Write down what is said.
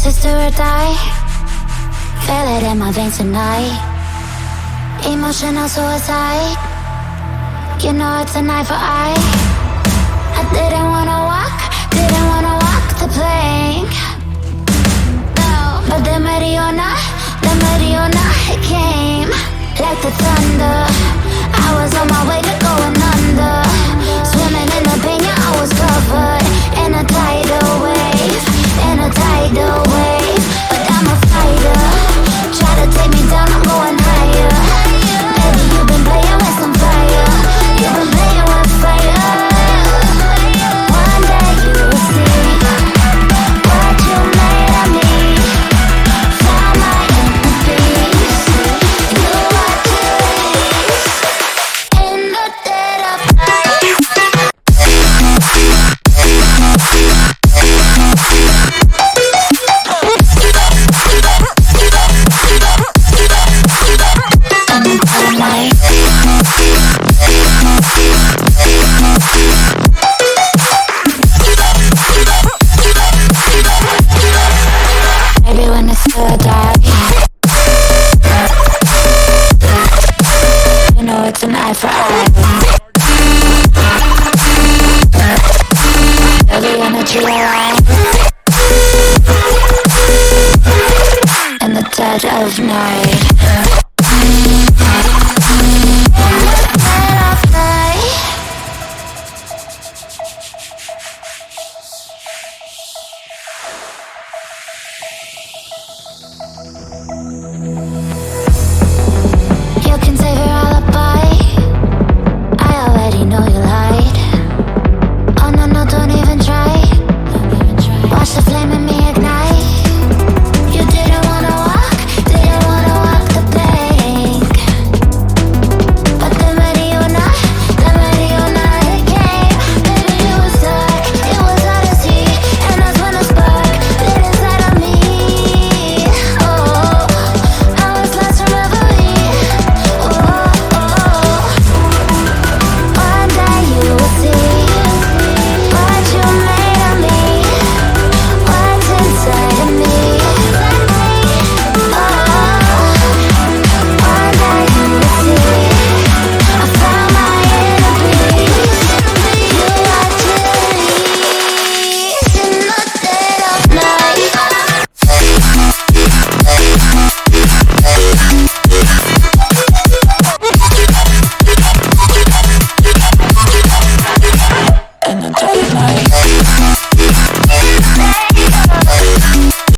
this is do or die. Feel it in my veins tonight. Emotional suicide. You know it's an eye for eye. I didn't wanna walk the plank. No, but the Mariona, it came like the thunder. I was on my way to going under. Swimming in the pain, yeah, I was covered in a tidal wave, but I'm a fighter. Try to take me down, I'm going higher. Baby, you've been playing with some fire. You've been playing with fire. One day you will see what you made of me. Found my inner peace. You are peace in the dead of night. Maybe when it's good, you know it's an eye for eye. Every energy alive in the dead of night. You can save your alibi. I already know you lied. Oh no, no, don't even try. Watch the flame in me ignite. You didn't wanna walk the plank. But the Mariona, it came. Baby, you were stuck, it was hard to see. And that's when the spark lit inside of me. Oh, I was lost in reverie. One day you will see what you made of me, what's inside of me. One day you will see I found my inner peace. You are peace in the dead of night. In the dead of night.